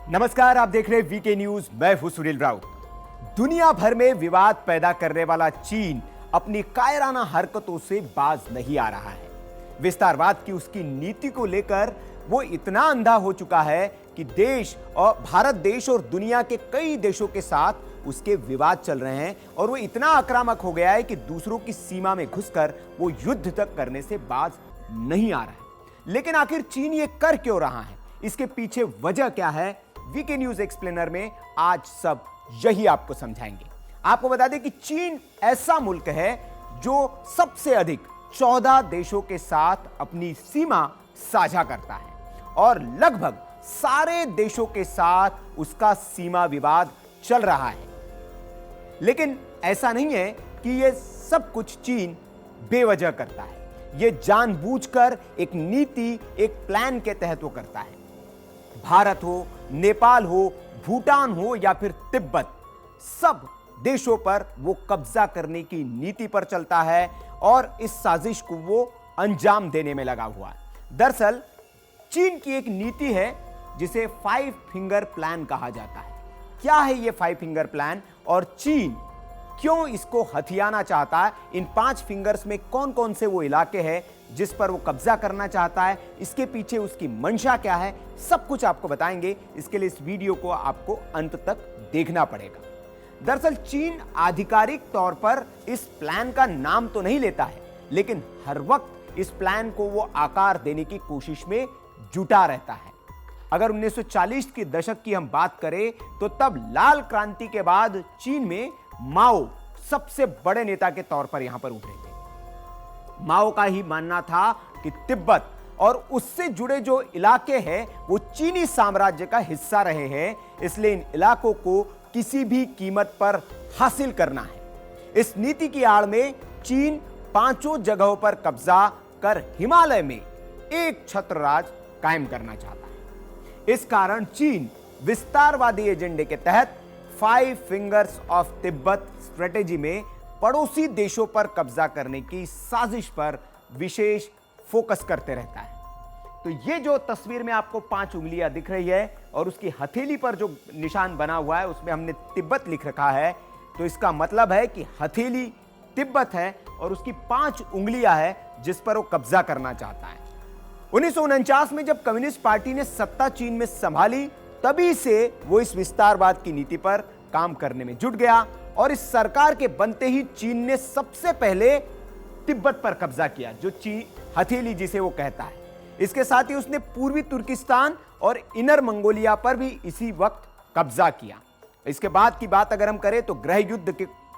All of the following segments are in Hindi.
नमस्कार, आप देख रहे हैं वीके न्यूज। मैं हूं सुनील राउत। दुनिया भर में विवाद पैदा करने वाला चीन अपनी कायराना हरकतों से बाज नहीं आ रहा है। विस्तारवाद की उसकी नीति को लेकर वो इतना अंधा हो चुका है कि भारत देश और दुनिया के कई देशों के साथ उसके विवाद चल रहे हैं और वो इतना आक्रामक हो गया है कि दूसरों की सीमा में घुसकर वो युद्ध तक करने से बाज नहीं आ रहा है। लेकिन आखिर चीन ये कर क्यों रहा है, इसके पीछे वजह क्या है, वीके न्यूज एक्सप्लेनर में आज सब यही आपको समझाएंगे। आपको बता दें कि चीन ऐसा मुल्क है जो सबसे अधिक 14 देशों के साथ अपनी सीमा साझा करता है और लगभग सारे देशों के साथ उसका सीमा विवाद चल रहा है। लेकिन ऐसा नहीं है कि यह सब कुछ चीन बेवजह करता है। यह जानबूझकर एक नीति, एक प्लान के तहत वो करता है। भारत हो, नेपाल हो, भूटान हो या फिर तिब्बत, सब देशों पर वो कब्जा करने की नीति पर चलता है और इस साजिश को वो अंजाम देने में लगा हुआ है। दरअसल चीन की एक नीति है जिसे 5 फिंगर प्लान कहा जाता है। क्या है ये 5 फिंगर प्लान और चीन क्यों इसको हथियाना चाहता है? इन 5 फिंगर्स में कौन कौन से वो इलाके हैं जिस पर वो कब्जा करना चाहता है, इसके पीछे उसकी मंशा क्या है, सब कुछ आपको बताएंगे। इसके लिए इस वीडियो को आपको अंत तक देखना पड़ेगा। दरअसल चीन आधिकारिक तौर पर इस प्लान का नाम तो नहीं लेता है, लेकिन हर वक्त इस प्लान को वो आकार देने की कोशिश में जुटा रहता है। अगर 1940 के दशक की हम बात करें तो तब लाल क्रांति के बाद चीन में माओ सबसे बड़े नेता के तौर पर यहां पर उभरे थे। माओ का ही मानना था कि तिब्बत और उससे जुड़े जो इलाके हैं वो चीनी साम्राज्य का हिस्सा रहे हैं, इसलिए इन इलाकों को किसी भी कीमत पर हासिल करना है। इस नीति की आड़ में चीन 5 जगहों पर कब्जा कर हिमालय में एक छत्र राज कायम करना चाहता है। इस कारण चीन विस्तारवादी एजेंडे के तहत 5 फिंगर्स ऑफ तिब्बत स्ट्रेटेजी में पड़ोसी देशों पर कब्जा करने की साजिश पर विशेष फोकस करते रहता है। तो ये जो तस्वीर में आपको 5 उंगलियां दिख रही है और उसकी हथेली पर जो निशान बना हुआ है उसमें हमने तिब्बत लिख रखा है, तो इसका मतलब है कि हथेली तिब्बत है और उसकी 5 उंगलियां है जिस पर वो कब्जा करना चाहता है। 1949 में जब कम्युनिस्ट पार्टी ने सत्ता चीन में संभाली, तभी से वो इस विस्तारवाद की नीति पर काम करने में जुट गया और इस सरकार के बनते ही चीन ने सबसे पहले तिब्बत पर कब्जा किया, जो हथेली जिसे वो कहता है। इसके साथ ही उसने पूर्वी तुर्किस्तान और इनर मंगोलिया पर भी इसी वक्त कब्जा किया। इसके बाद की बात अगर हम करें तो गृह युद्ध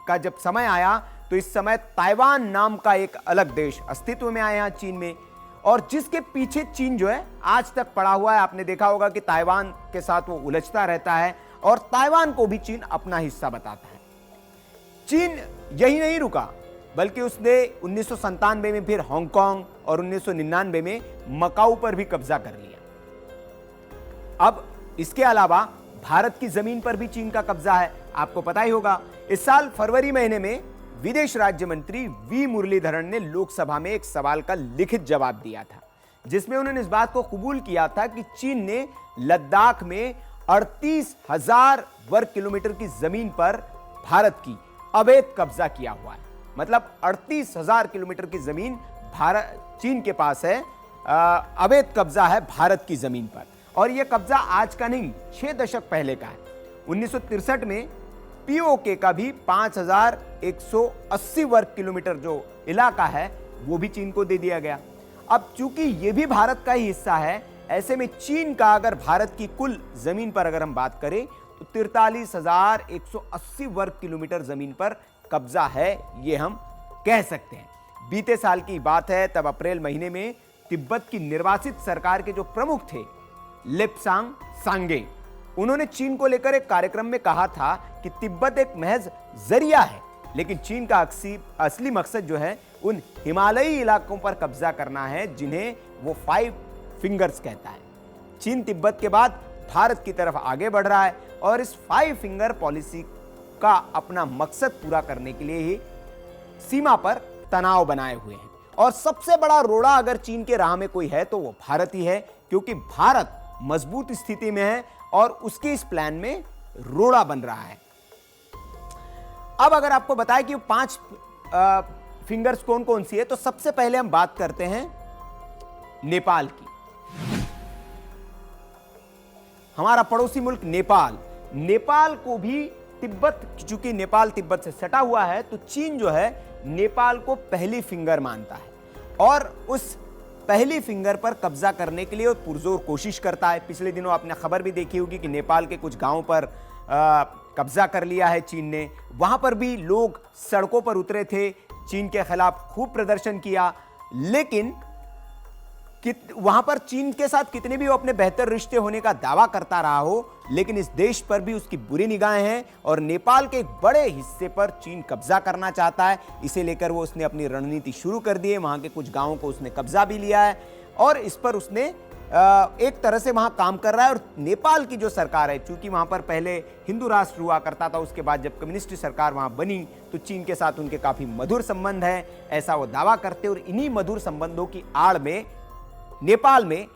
का जब समय आया तो इस समय ताइवान नाम का एक अलग देश अस्तित्व में आया चीन में, और जिसके पीछे चीन जो है आज तक पड़ा हुआ है। आपने देखा होगा कि ताइवान के साथ वो उलझता रहता है और ताइवान को भी चीन अपना हिस्सा बताता है। चीन यही नहीं रुका, बल्कि उसने 1997 में फिर हांगकांग और 1999 में मकाऊ पर भी कब्जा कर लिया। अब इसके अलावा भारत की जमीन पर भी चीन का कब्जा है। आपको पता ही होगा, इस साल फरवरी महीने में विदेश राज्य मंत्री वी मुरलीधरन ने लोकसभा में एक सवाल का लिखित जवाब दिया था, जिसमें उन्होंने इस बात को कबूल किया था कि चीन ने लद्दाख में 38,000 वर्ग किलोमीटर की जमीन पर भारत की अवैध कब्जा किया हुआ है। मतलब 38,000 किलोमीटर की जमीन चीन के पास है, अवैध कब्जा है भारत की जमीन पर। और यह कब्जा आज का नहीं, 6 दशक पहले का है। 1963 में पीओके का भी 5,180 वर्ग किलोमीटर जो इलाका है वो भी चीन को दे दिया गया। अब चूंकि यह भी भारत का ही हिस्सा है, ऐसे में चीन का अगर भारत की कुल जमीन पर अगर हम बात करें तो 43,180 वर्ग किलोमीटर जमीन पर कब्जा है, ये हम कह सकते हैं। बीते साल की बात है, तब अप्रैल महीने में तिब्बत की निर्वासित सरकार के जो प्रमुख थे लेप्सांग सांगे, उन्होंने चीन को लेकर एक कार्यक्रम में कहा था कि तिब्बत एक महज जरिया है, लेकिन चीन का असली मकसद जो है उन हिमालयी इलाकों पर कब्जा करना है जिन्हें वो 5 फिंगर्स कहता है। चीन तिब्बत के बाद भारत की तरफ आगे बढ़ रहा है और इस 5 फिंगर पॉलिसी का अपना मकसद पूरा करने के लिए ही सीमा पर तनाव बनाए हुए हैं। और सबसे बड़ा रोड़ा अगर चीन के राह में कोई है तो वो भारत ही है, क्योंकि भारत मजबूत स्थिति में है और उसके इस प्लान में रोड़ा बन रहा है। अब अगर आपको बताएं कि 5 फिंगर्स कौन कौन सी है, तो सबसे पहले हम बात करते हैं नेपाल की। हमारा पड़ोसी मुल्क नेपाल को भी तिब्बत, चूंकि नेपाल तिब्बत से सटा हुआ है, तो चीन जो है नेपाल को पहली फिंगर मानता है और उस पहली फिंगर पर कब्जा करने के लिए वो पुरजोर कोशिश करता है। पिछले दिनों आपने खबर भी देखी होगी कि नेपाल के कुछ गांवों पर कब्जा कर लिया है चीन ने। वहां पर भी लोग सड़कों पर उतरे थे, चीन के खिलाफ खूब प्रदर्शन किया, लेकिन वहां पर चीन के साथ कितने भी वो अपने बेहतर रिश्ते होने का दावा करता रहा हो, लेकिन इस देश पर भी उसकी बुरी निगाहें हैं और नेपाल के एक बड़े हिस्से पर चीन कब्जा करना चाहता है। इसे लेकर वो उसने अपनी रणनीति शुरू कर दी है। वहां के कुछ गांवों को उसने कब्जा भी लिया है और इस पर उसने एक तरह से वहां काम कर रहा है। और नेपाल की जो सरकार है, चूंकि वहां पर पहले हिंदू राष्ट्र हुआ करता था, उसके बाद जब कम्युनिस्ट सरकार वहां बनी तो चीन के साथ उनके काफी मधुर संबंध है, ऐसा वो दावा करते। और इन्हीं मधुर संबंधों की आड़ में नेपाल में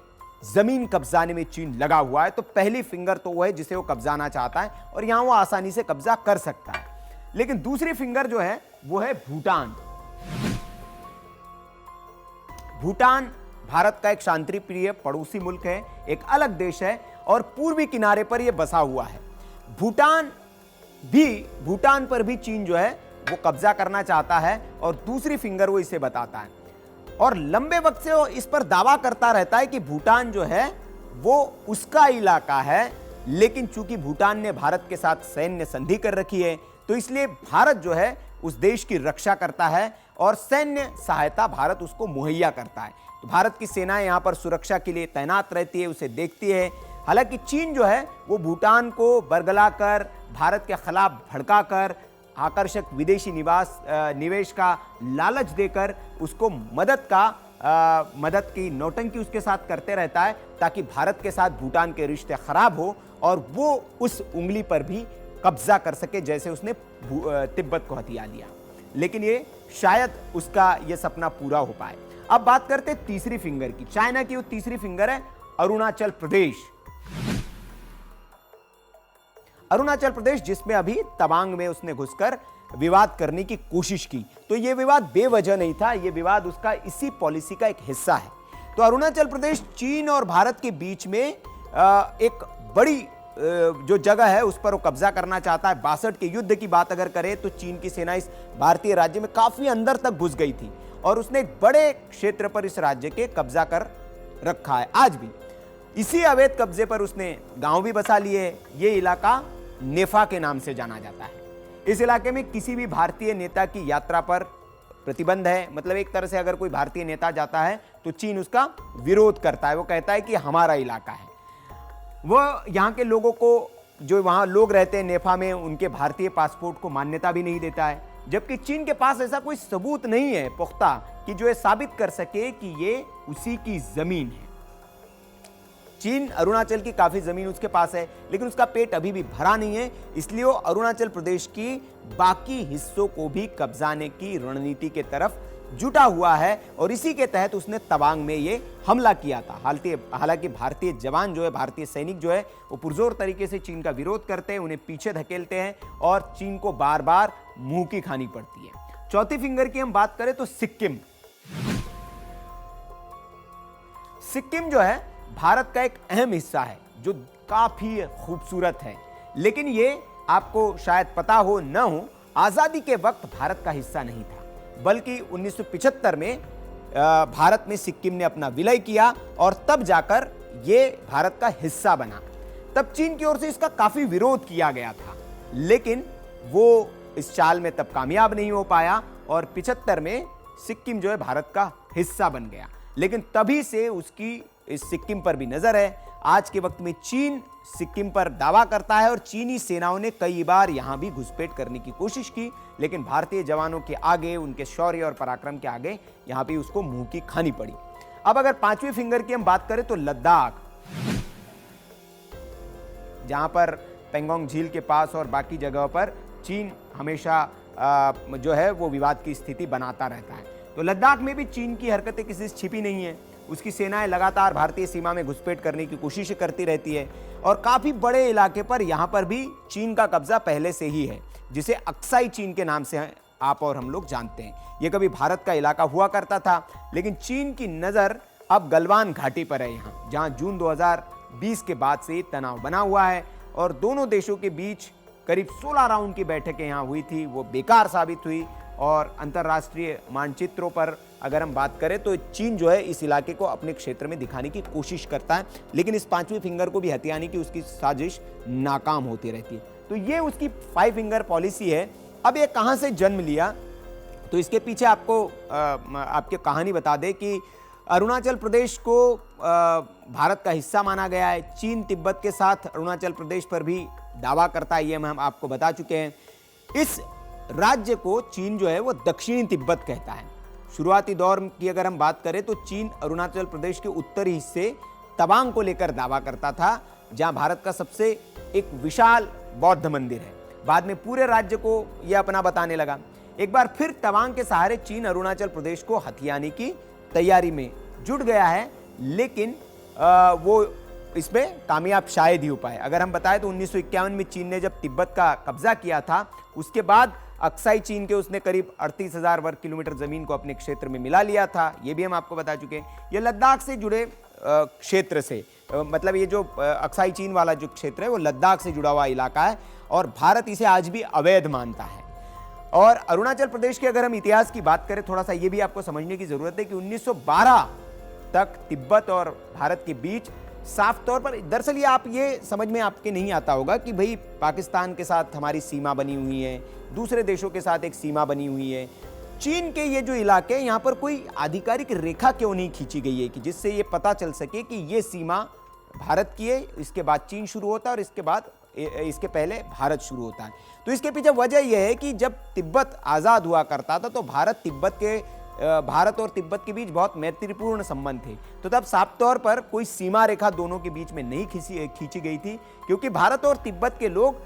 जमीन कब्जाने में चीन लगा हुआ है। तो पहली फिंगर तो वो है जिसे वो कब्जाना चाहता है और यहां वो आसानी से कब्जा कर सकता है। लेकिन दूसरी फिंगर जो है वो है भूटान। भूटान भारत का एक शांतिप्रिय पड़ोसी मुल्क है, एक अलग देश है और पूर्वी किनारे पर यह बसा हुआ है। भूटान पर भी चीन जो है वो कब्जा करना चाहता है और दूसरी फिंगर वो इसे बताता है और लंबे वक्त से वो इस पर दावा करता रहता है कि भूटान जो है वो उसका इलाका है, लेकिन चूंकि भूटान ने भारत के साथ सैन्य संधि कर रखी है तो इसलिए भारत जो है उस देश की रक्षा करता है और सैन्य सहायता भारत उसको मुहैया करता है। तो भारत की सेनाएं यहां पर सुरक्षा के लिए तैनात रहती है, उसे देखती है। हालांकि चीन जो है वो भूटान को बरगलाकर, भारत के खिलाफ भड़काकर, आकर्षक विदेशी निवेश का लालच देकर उसको मदद की नौटंकी उसके साथ करते रहता है ताकि भारत के साथ भूटान के रिश्ते खराब हो और वो उस उंगली पर भी कब्जा कर सके, जैसे उसने तिब्बत को हथिया लिया। लेकिन ये शायद उसका ये सपना पूरा हो पाए। अब बात करते हैं तीसरी फिंगर की। चाइना की वो तीसरी फिंगर है अरुणाचल प्रदेश। अरुणाचल प्रदेश जिसमें अभी तवांग में उसने घुसकर विवाद करने की कोशिश की, तो यह विवाद बेवजह नहीं था, यह विवाद उसका इसी पॉलिसी का एक हिस्सा है। तो अरुणाचल प्रदेश चीन और भारत के बीच में एक बड़ी जो जगह है उस पर वो कब्जा करना चाहता है। 62 के युद्ध की बात अगर करें तो चीन की सेना इस भारतीय राज्य में काफी अंदर तक घुस गई थी और उसने एक बड़े क्षेत्र पर इस राज्य के कब्जा कर रखा है। आज भी इसी अवैध कब्जे पर उसने गांव भी बसा लिए। ये इलाका नेफा के नाम से जाना जाता है। इस इलाके में किसी भी भारतीय नेता की यात्रा पर प्रतिबंध है। मतलब एक तरह से अगर कोई भारतीय नेता जाता है तो चीन उसका विरोध करता है, वो कहता है कि हमारा इलाका है। वो यहाँ के लोगों को, जो वहाँ लोग रहते हैं नेफा में, उनके भारतीय पासपोर्ट को मान्यता भी नहीं देता है, जबकि चीन के पास ऐसा कोई सबूत नहीं है पुख्ता कि जो ये साबित कर सके कि ये उसी की जमीन है। चीन अरुणाचल की काफी जमीन उसके पास है, लेकिन उसका पेट अभी भी भरा नहीं है, इसलिए वो अरुणाचल प्रदेश की बाकी हिस्सों को भी कब्जाने की रणनीति के तरफ जुटा हुआ है और इसी के तहत उसने तवांग में ये हमला किया था। हालांकि भारतीय जवान जो है, भारतीय सैनिक जो है, वो पुरजोर तरीके से चीन का विरोध करते हैं, उन्हें पीछे धकेलते हैं और चीन को बार बार मुंह की खानी पड़ती है। चौथी फिंगर की हम बात करें तो सिक्किम जो है भारत का एक अहम हिस्सा है जो काफी खूबसूरत है, लेकिन ये आपको शायद पता हो न हो, आजादी के वक्त भारत का हिस्सा नहीं था, बल्कि 1975 में भारत में सिक्किम ने अपना विलय किया और तब जाकर ये भारत का हिस्सा बना। तब चीन की ओर से इसका काफी विरोध किया गया था, लेकिन वो इस चाल में तब कामयाब नहीं हो पाया और 75 में सिक्किम जो है भारत का हिस्सा बन गया। लेकिन तभी से उसकी इस सिक्किम पर भी नजर है। आज के वक्त में चीन सिक्किम पर दावा करता है और चीनी सेनाओं ने कई बार यहां भी घुसपैठ करने की कोशिश की, लेकिन भारतीय जवानों के आगे, उनके शौर्य और पराक्रम के आगे यहां भी उसको मुंह की खानी पड़ी। अब अगर पांचवी फिंगर की हम बात करें तो लद्दाख, जहां पर पेंगोंग झील के पास और बाकी जगहों पर चीन हमेशा जो है वो विवाद की स्थिति बनाता रहता है। तो लद्दाख में भी चीन की हरकतें किसी से छिपी नहीं है। उसकी सेनाएं लगातार भारतीय सीमा में घुसपैठ करने की कोशिश करती रहती है और काफ़ी बड़े इलाके पर यहाँ पर भी चीन का कब्जा पहले से ही है, जिसे अक्साई चीन के नाम से आप और हम लोग जानते हैं। ये कभी भारत का इलाका हुआ करता था, लेकिन चीन की नज़र अब गलवान घाटी पर है, यहाँ जहाँ जून 2020 के बाद से तनाव बना हुआ है और दोनों देशों के बीच करीब 16 राउंड की बैठकें यहाँ हुई थी, वो बेकार साबित हुई। और अंतर्राष्ट्रीय मानचित्रों पर अगर हम बात करें तो चीन जो है इस इलाके को अपने क्षेत्र में दिखाने की कोशिश करता है, लेकिन इस पांचवी फिंगर को भी हथियाने की उसकी साजिश नाकाम होती रहती है। तो ये उसकी 5 फिंगर पॉलिसी है। अब ये कहाँ से जन्म लिया, तो इसके पीछे आपको आपके कहानी बता दें कि अरुणाचल प्रदेश को भारत का हिस्सा माना गया है। चीन तिब्बत के साथ अरुणाचल प्रदेश पर भी दावा करता है, ये हम आपको बता चुके हैं। इस राज्य को चीन जो है वो दक्षिणी तिब्बत कहता है। शुरुआती दौर की अगर हम बात करें तो चीन अरुणाचल प्रदेश के उत्तरी हिस्से तवांग को लेकर दावा करता था, जहां भारत का सबसे एक विशाल बौद्ध मंदिर है। बाद में पूरे राज्य को यह अपना बताने लगा। एक बार फिर तवांग के सहारे चीन अरुणाचल प्रदेश को हथियाने की तैयारी में जुट गया है, लेकिन वो इसमें कामयाब शायद ही हो पाए। अगर हम बताएं तो 1951 में चीन ने जब तिब्बत का कब्जा किया था, उसके बाद अक्साई चीन के उसने करीब 38,000 वर्ग किलोमीटर जमीन को अपने क्षेत्र में मिला लिया था। ये भी हम आपको बता चुके हैं। ये लद्दाख से जुड़े क्षेत्र से, मतलब ये जो अक्साई चीन वाला जो क्षेत्र है वो लद्दाख से जुड़ा हुआ इलाका है और भारत इसे आज भी अवैध मानता है। और अरुणाचल प्रदेश के अगर हम इतिहास की बात करें, थोड़ा सा ये भी आपको समझने की जरूरत है कि 1912 तक तिब्बत और भारत के बीच साफ तौर पर, दरअसल ये आप ये समझ में आपके नहीं आता होगा कि भाई पाकिस्तान के साथ हमारी सीमा बनी हुई है, दूसरे देशों के साथ एक सीमा बनी हुई है। चीन के ये जो इलाके हैं, यहाँ पर कोई आधिकारिक रेखा क्यों नहीं खींची गई है कि जिससे ये पता चल सके कि ये सीमा भारत की है, इसके बाद चीन शुरू होता है और इसके पहले भारत शुरू होता है। तो इसके पीछे वजह यह है कि जब तिब्बत आज़ाद हुआ करता था तो भारत और तिब्बत के बीच बहुत मैत्रीपूर्ण संबंध थे। तो तब साफ तौर पर कोई सीमा रेखा दोनों के बीच में नहीं खींची गई थी, क्योंकि भारत और तिब्बत के लोग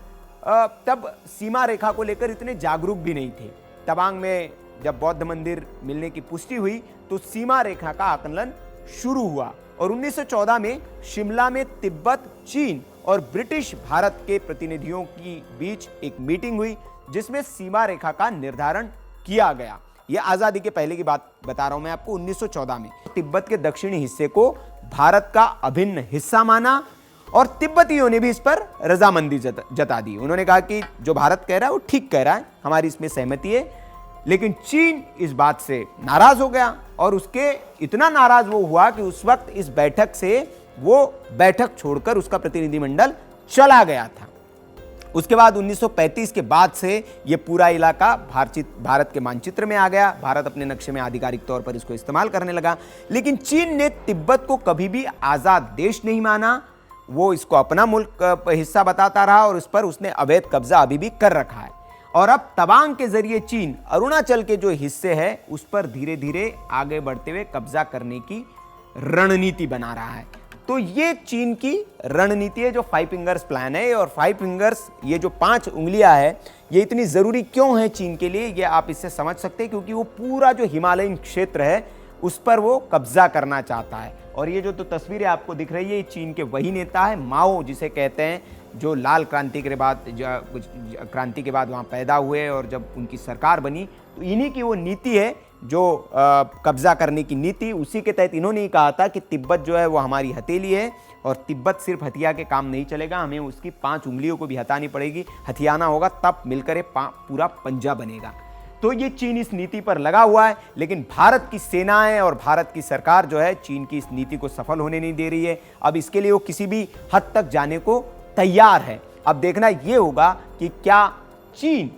तब सीमा रेखा को लेकर इतने जागरूक भी नहीं थे। तवांग में जब बौद्ध मंदिर मिलने की पुष्टि हुई तो सीमा रेखा का आकलन शुरू हुआ और 1914 में शिमला में तिब्बत, चीन और ब्रिटिश भारत के प्रतिनिधियों की बीच एक मीटिंग हुई, जिसमें सीमा रेखा का निर्धारण किया गया। यह आजादी के पहले की बात बता रहा हूं मैं आपको। 1914 में तिब्बत के दक्षिणी हिस्से को भारत का अभिन्न हिस्सा माना और तिब्बतियों ने भी इस पर रजामंदी जता दी। उन्होंने कहा कि जो भारत कह रहा है वो ठीक कह रहा है, हमारी इसमें सहमति है। लेकिन चीन इस बात से नाराज हो गया और उसके इतना नाराज वो हुआ कि उस वक्त इस बैठक से वो बैठक छोड़कर उसका प्रतिनिधिमंडल चला गया था। उसके बाद 1935 के बाद से ये पूरा इलाका भारत के मानचित्र में आ गया। भारत अपने नक्शे में आधिकारिक तौर पर इसको इस्तेमाल करने लगा। लेकिन चीन ने तिब्बत को कभी भी आजाद देश नहीं माना, वो इसको अपना मुल्क हिस्सा बताता रहा और उस पर उसने अवैध कब्जा अभी भी कर रखा है। और अब तवांग के जरिए चीन अरुणाचल के जो हिस्से हैं उस पर धीरे धीरे आगे बढ़ते हुए कब्जा करने की रणनीति बना रहा है। तो ये चीन की रणनीति है जो 5 फिंगर्स प्लान है। और 5 फिंगर्स, ये जो 5 उंगलियां है, ये इतनी जरूरी क्यों है चीन के लिए, ये आप इससे समझ सकते हैं, क्योंकि वो पूरा जो हिमालयन क्षेत्र है उस पर वो कब्जा करना चाहता है। और ये जो तो तस्वीरें आपको दिख रही है, ये चीन के वही नेता है माओ, जिसे कहते हैं, जो लाल क्रांति के बाद वहाँ पैदा हुए और जब उनकी सरकार बनी तो इन्हीं की वो नीति है जो कब्जा करने की नीति। उसी के तहत इन्होंने ही कहा था कि तिब्बत जो है वो हमारी हथेली है और तिब्बत सिर्फ हथिया के काम नहीं चलेगा, हमें उसकी 5 उंगलियों को भी हटानी पड़ेगी, हथियाना होगा, तब मिलकर पूरा पंजा बनेगा। तो ये चीन इस नीति पर लगा हुआ है। लेकिन भारत की सेनाएं और भारत की सरकार जो है चीन की इस नीति को सफल होने नहीं दे रही है। अब इसके लिए वो किसी भी हद तक जाने को तैयार है। अब देखना यह होगा कि क्या चीन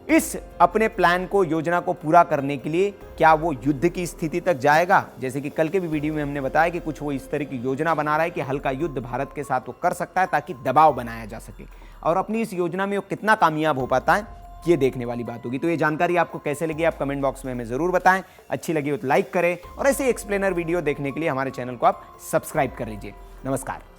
इस अपने प्लान को, योजना को पूरा करने के लिए क्या वो युद्ध की स्थिति तक जाएगा। जैसे कि कल के भी वीडियो में हमने बताया कि कुछ वो इस तरह की योजना बना रहा है कि हल्का युद्ध भारत के साथ वो कर सकता है ताकि दबाव बनाया जा सके। और अपनी इस योजना में वो कितना कामयाब हो पाता है, ये देखने वाली बात होगी। तो ये जानकारी आपको कैसे लगी, आप कमेंट बॉक्स में हमें जरूर बताएं। अच्छी लगी हो तो लाइक करें और ऐसे एक्सप्लेनर वीडियो देखने के लिए हमारे चैनल को आप सब्सक्राइब कर लीजिए। नमस्कार।